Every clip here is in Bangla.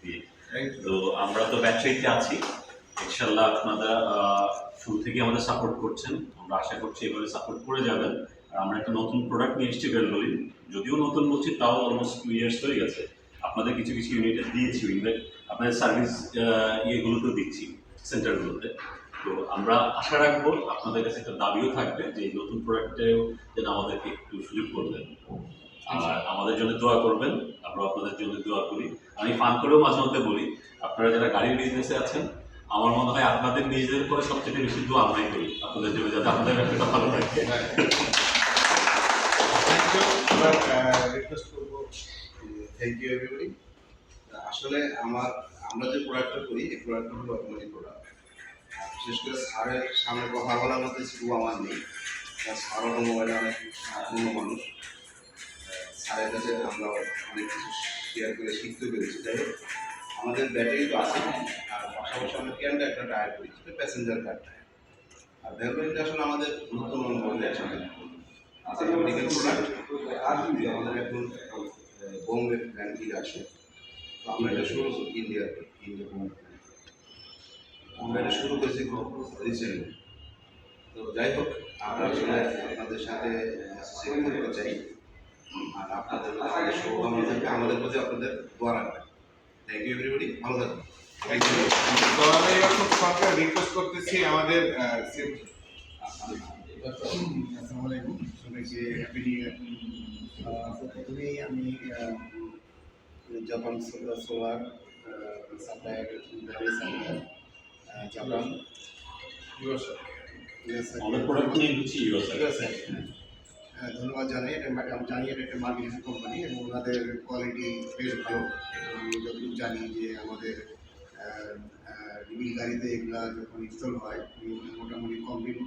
জি। তো আমরা তো ব্যবসায়ীতে আছি, ইনশাল্লাহ আপনারা শুরু থেকে আমাদের সাপোর্ট করছেন, আমরা আশা করছি এভাবে সাপোর্ট করে যাবেন। আর আমরা একটা নতুন প্রোডাক্ট নিয়ে এসেছি ভেলভলিন, যদিও নতুন বলছি তাও অলমোস্ট 2 ইয়ার্স হয়ে গেছে। আপনাদের কিছু কিছু ইউনিটে দিয়েছি, আপনাদের সার্ভিস ইয়েগুলোতেও দিচ্ছি, সেন্টারগুলোতে। তো আমরা আশা রাখবো আপনাদের কাছে একটা দাবিও থাকবে যে এই নতুন প্রোডাক্টেও যেন আমাদেরকে একটু সুযোগ করবেন, আর আমাদের জন্য দোয়া করবেন। আমরা আপনাদের জন্য দোয়া করি। আমি ফান করেও মাঝে মধ্যে বলি, আপনারা যারা গাড়ির বিজনেসে আছেন, আমার মনে হয় আপনাদের নিজেদের পরে সবচেয়ে বেশি দোয়া আমরাই করি আপনাদের জন্য, যাতে আপনাদের ব্যবসাটা ভালো থাকে। Thank you everybody. আসলে আমরা যে প্রোডাক্টটা করি এই প্রোডাক্টটা হলো অটোমেটিক প্রোডাক্ট। বিশেষ করে স্যারের সামনে কথা বলার মধ্যে শুধু আমার নেই, স্যার অটোমোবাইলে অনেক অন্য মানুষ, স্যারের কাছে আমরা অনেক কিছু শেয়ার করে শিখতে পেরেছি। যাই হোক, আমাদের ব্যাটারি তো আছে, আর পাশাপাশি আমরা ক্যানটা একটা টায়ার করি, সেটা প্যাসেঞ্জার কার টায়ার। আর ভ্যালভলিনটা আসলে আমাদের নতুন অনুভব একসাথে মেডিকেল প্রোডাক্ট। আর যদি আমাদের এখন বোম্বে ব্র্যান্ড থেকে আসে, তো আমরা এটা শুরু করি ইন্ডিয়া বোম্বে। আমরা এটা শুরু করেছি রিসেন্টলি। তো যাই হোক, আমরা আসলে আপনাদের সাথে অ্যাসোসিয়েট করতে চাই, আর আপনাদের শুভকামনা থাকবে, আমাদের প্রতি আপনাদের দোয়া রাখবেন। থ্যাংক ইউ এভরিবডি, ভালো থাকবেন। Thank you. তো আমি এবার খুব শর্টে রিকোয়েস্ট করতেছি আমাদের আসসালামু আলাইকুম সবাইকে, হ্যাপি নিউ ইয়ার। প্রথমেই আমি জাপান সোলার সাপ্লায়ার জাপান আমাদের প্রোডাক্ট নিয়ে দিচ্ছি ধন্যবাদ জানাই। আমি জানি এটা একটা মাল্টিনেশনাল কোম্পানি এবং ওনাদের কোয়ালিটি বেশ ভালো। আমি যতটুকু জানি যে আমাদের রিবিল গাড়িতে এগুলা যখন ইনস্টল হয় মোটামুটি কমপ্লিট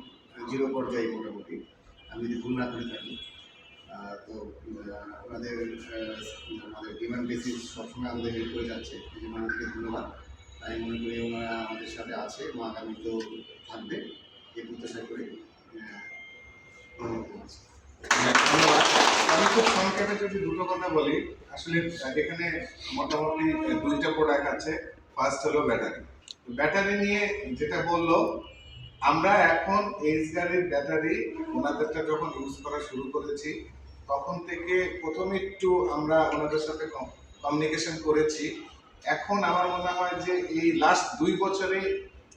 জিরো পর্যায়ে মোটামুটি, আমি যদি ভুল না করে থাকি। তো ওনাদের আমাদের ডিমান্ড বেসিস সবসময় আমাদের হেল্প করে যাচ্ছে, এই জন্য আমাদেরকে ধন্যবাদ। আমি মনে করি ওনারা আমাদের সাথে আছে এবং আগামীতেও থাকবে, এই প্রত্যাশা করে ধন্যবাদ। আমি খুব সংক্ষেপে যদি দুটো কথা বলি, আসলে এখানে মোটামুটি দুইটা প্রোডাক্ট আছে। ফার্স্ট হলো ব্যাটারি। ব্যাটারি নিয়ে যেটা বললো, আমরা এখন এইচ গাড়ির ব্যাটারি ওনাদেরটা যখন ইউজ করা শুরু করেছি তখন থেকে প্রথমে একটু আমরা ওনাদের সাথে কমিউনিকেশন করেছি। এখন আমার মনে হয় যে এই লাস্ট 2 বছরে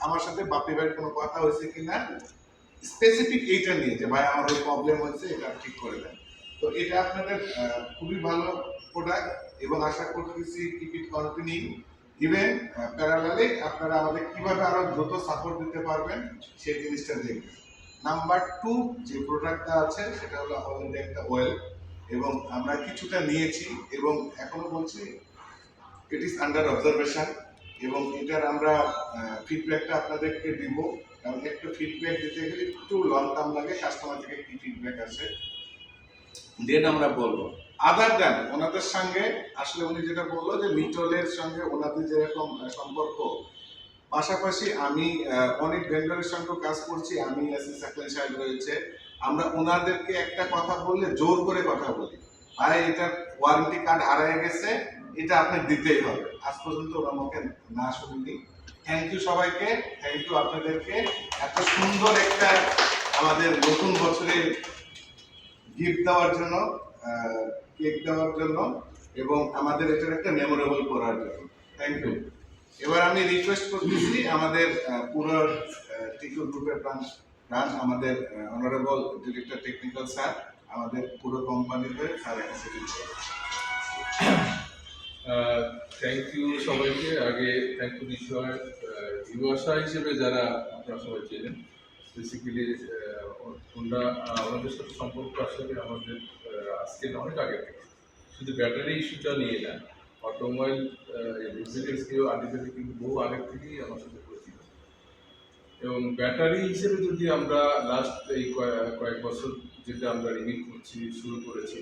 আমার সাথে বাপি ভাইয়ের কোনো কথা হয়েছে কিনা স্পেসিফিক এইটা নিয়ে, যে ভাই আমার এই প্রবলেম হচ্ছে, এটা ঠিক করে দেন। তো এটা আপনাদের খুবই ভালো প্রোডাক্ট এবং আশা করতেছি কিপ ইট কন্টিনিউ। ইভেন প্যারালালে আপনারা আমাদের কিভাবে আরো দ্রুত সাপোর্ট দিতে পারবেন সেই জিনিসটা দেখবেন। নাম্বার 2 যে প্রোডাক্টটা আছে সেটা হলো অলরেডি একটা অয়েল, এবং আমরা কিছুটা নিয়েছি এবং এখনো বলছি ইট ইজ আন্ডার অবজারভেশন, এবং এটার আমরা ফিডব্যাকটা আপনাদেরকে দিব। কারণ একটা ফিডব্যাক দিতে গেলে একটু লং টার্ম লাগে, কাস্টমার থেকে কি ফিডব্যাক আসে দেন আমরা বলবো। আদার দেন ওনাদের সঙ্গে আসলে উনি যেটা বললো যে মিটলের সঙ্গে ওনাদের যেরকম সম্পর্ক, পাশাপাশি আমি অনেক ভেন্ডরের সঙ্গে কাজ করছি, আমি আছি, সাকলেন সাহেব রয়েছে, আমরা ওনাদেরকে একটা কথা বললে জোর করে কথা বলি, ভাই এটার ওয়ারেন্টি কার্ড হারিয়ে গেছে, এটা আপনি দিতেই হবে। আজ পর্যন্ত ওরা মুখে না শুনিনি। থ্যাংক ইউ সবাইকে, থ্যাংক ইউ আপনাদেরকে এত সুন্দর একটা আমাদের নতুন বছরে গিফট দেওয়ার জন্য, কেক দেওয়ার জন্য, এবং আমাদের এটার একটা মেমোরেবল করার জন্য। Thank you. এবার আমি রিকোয়েস্ট করতেছি আমাদের পুরো টিকু গ্রুপের প্রাণ আমাদের অনারেবল ডিরেক্টর টেকনিক্যাল স্যার আমাদের পুরো কোম্পানিতে স্যার থ্যাংক ইউ সবাইকে। আগে থ্যাংক ইউ বিষয় ইউএসআ হিসেবে যারা আপনারা সবাই চেনেন, বেসিক্যালি ওনাদের সাথে সম্পর্ক আসলে আমাদের আজকে অনেক আগে থেকে, শুধু ব্যাটারি ইস্যুটা নিয়ে না, অটোমোবাইল বিজনেসকেও আগে থেকে কিন্তু বহু আগের থেকেই আমার সাথে পরিচিত। এবং ব্যাটারি হিসেবে যদি আমরা লাস্ট এই কয়েক বছর যেটা আমরা রিভিল করছি, শুরু করেছি,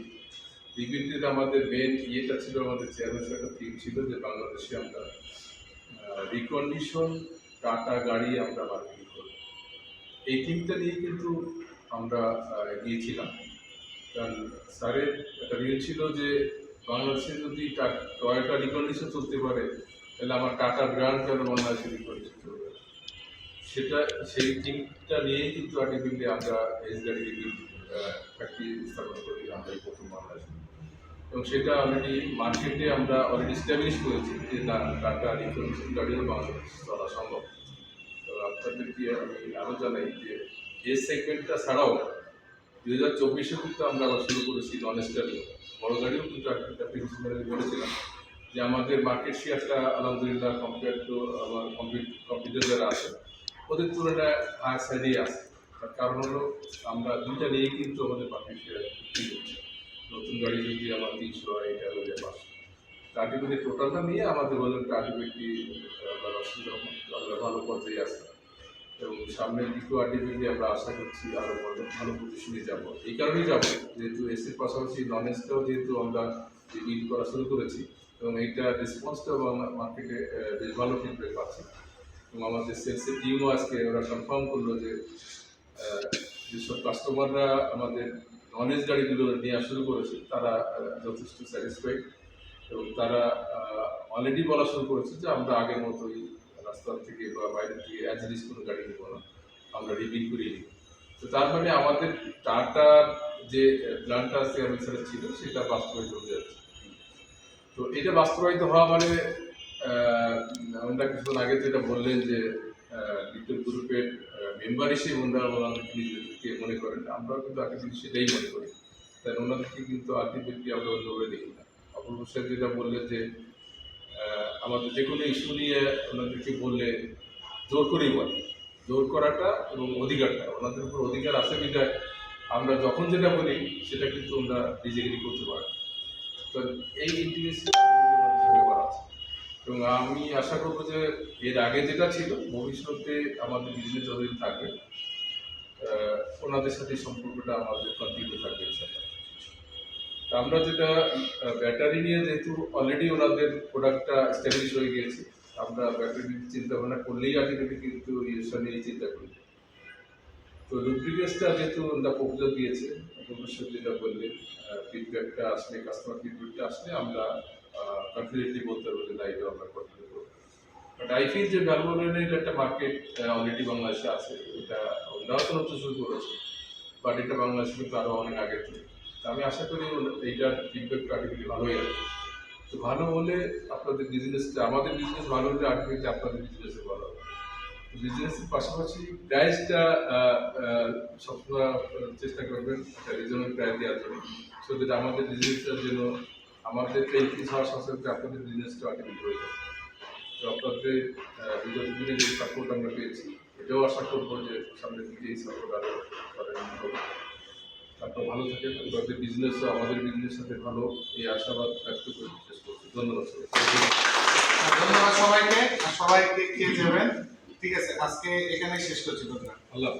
রিভিলটির আমাদের মেন ইয়েটা ছিল, আমাদের চেয়ারম্যান একটা থিম ছিল যে বাংলাদেশে আমরা রিকন্ডিশন টাটা গাড়ি আমরা মার্কেটিং করব। এই থিমটা নিয়ে কিন্তু আমরা গিয়েছিলাম, কারণ স্যারের একটা রিল ছিল যে বাংলাদেশে যদি টয়োটা রিকন্ডিশন চলতে পারে তাহলে আমার টাটা ব্র্যান্ড কেন বাংলাদেশে পরিচিত হবে, সেটা সেই থিমটা নিয়েই কিন্তু আলটিমেটলি আমরা এস গাড়ি ফ্যাক্টরি স্থাপন করি আমরা এই প্রথম বাংলাদেশে। এবং সেটা অলরেডি মার্কেটে আমরা অলরেডি স্ট্যাবলিশ করেছি যে না, টাটা রিফারেন্সিয়াল গাড়িও বাংলাদেশ চলা সম্ভব। তো আপনাদেরকে আমি আরও জানাই যে এই সেগমেন্টটা ছাড়াও 2024-এ কিন্তু আমরা আবার শুরু করেছি নন স্টাডি বড় গাড়িও, কিন্তু একটা প্রিন্সিপাল বলেছিলাম যে আমাদের মার্কেট শেয়ারটা আলহামদুলিল্লাহ কম্পেয়ার টু আমার কম্পিউটার যারা আছে ওদের তুলনায় হায়ার সাইডেই আছে। তার কারণ হলো আমরা দুইটা নিয়েই কিন্তু আমাদের মার্কেট শেয়ার বিক্রি হচ্ছে। নতুন গাড়ি যদি আমার 300 হয়, এটা হলে 500, আলটিমেটলি টোটালটা নিয়ে আমাদের বললেন আলটিমেটলি আমরা ভালো পর্যায়ে আছে। এবং সামনের দিকেও আলটিমেটলি আমরা আশা করছি আরও ভালো পজিশনে যাব। এই কারণেই যাব যেহেতু এসির পাশাপাশি নন এসটাও যেহেতু আমরা বিল করা শুরু করেছি এবং এইটা রেসপন্সটাও মার্কেটে বেশ ভালো ফিডব্যাক পাচ্ছি। এবং আমাদের সেলসের টিমও আজকে ওরা কনফার্ম করলো যে যেসব কাস্টমাররা আমাদের নন এস গাড়িগুলো নেওয়া শুরু করেছে তারা যথেষ্ট স্যাটিসফাইড এবং তারা অলরেডি বলা শুরু করেছে যে আমরা আগের মতোই রাস্তার থেকে বা বাইরের থেকে অ্যাজ কোনো গাড়ি নেব না, আমরা রিবিল করিয়ে নিই। তো তার মানে আমাদের টাটার যে প্ল্যানটা সেটা ছিল সেটা বাস্তবায়িত হয়ে যাচ্ছে। তো এটা বাস্তবায়িত হওয়া মানে আমরা কিছুক্ষণ আগে যেটা বললেন যে লিটল গ্রুপের মেম্বার হিসেবে ওনাদেরকে নিজেদেরকে মনে করেন, আমরাও কিন্তু আলটিমেটলি সেটাই মনে করি। তাই ওনাদেরকে কিন্তু আলটিমেটলি আমরা অন্যভাবে দেখি না। অপূর্ব স্যার যেটা বললেন যে আমাদের যে কোনো ইস্যু নিয়ে ওনাদেরকে বললে জোর করেই বলে, জোর করাটা এবং অধিকারটা ওনাদের উপর অধিকার আছে বিধায় আমরা যখন যেটা বলি সেটা কিন্তু আমরা ডিজেগ্রি করতে পারি। তো এই ইন্টিগ্রেশন আছে এবং আমি আশা করবো যে এর আগে যেটা ছিল ভবিষ্যতে আমাদের বিজনেস যতদিন থাকবে ওনাদের সাথে সম্পর্কটা আমাদের কন্টিনিউ থাকবে। তা আমরা যেটা ব্যাটারি নিয়ে যেহেতু অলরেডি ওনাদের প্রোডাক্টটা স্ট্যাবলিশ হয়ে গিয়েছে, আমরা ব্যাটারি চিন্তা ভাবনা করলেই আলটিমেটলি কিন্তু ইয়েসটা নিয়ে চিন্তা করি। তো লুব্রিকেন্টসটা যেহেতু ওনারা প্রপোজাল দিয়েছে, অবশ্যই যেটা বললেন ফিডব্যাকটা আসলে কাস্টমার ফিডব্যাকটা আসলে আমরা কনফিডেন্টলি বলতে পারবো যে না, এটা আমরা কন্টিনিউ করবো। বাট আই ফিল যে ভ্যালভোলিনের একটা মার্কেট অলরেডি বাংলাদেশে আছে, এটা ওনারাও তো নতুন শুরু করেছে, বাট এটা বাংলাদেশে কিন্তু আরও অনেক আগের থেকে। আমি আশা করি এইটার ফিডব্যাকটা আলটিমেটলি ভালোই আসবে। তো ভালো হলে আপনাদের বিজনেসটা, আমাদের বিজনেস ভালো হলে আলটিমেটলি আপনাদের বিজনেসে ভালো হবে। বিজনেসের পাশাপাশি প্রাইসটা সবসময় চেষ্টা করবেন একটা রিজনেবল প্রাইস দেওয়ার জন্য, সো দ্যাট আমাদের বিজনেসটার জন্য আমাদের ইনক্রিজ হওয়ার সাথে সাথে আপনাদের বিজনেসটা আলটিমেটলি হয়ে যাবে। তো আপনাদের বিগত দিনে যে সাপোর্ট আমরা পেয়েছি, এটাও আশা করবো যে সামনের দিকে এই সাপোর্ট আরও হবে। আপনারা ভালো থাকেন, আপনাদের বিজনেসও আমাদের বিজনেসের সাথে ভালো, এই আশাবাদ ব্যক্ত করে শেষ করছি। ধন্যবাদ ধন্যবাদ সবাইকে, আর সবাইকে খেয়ে যাবেন। ঠিক আছে, আজকে এখানে শেষ করছি। ধন্যবাদ। আল্লাহ।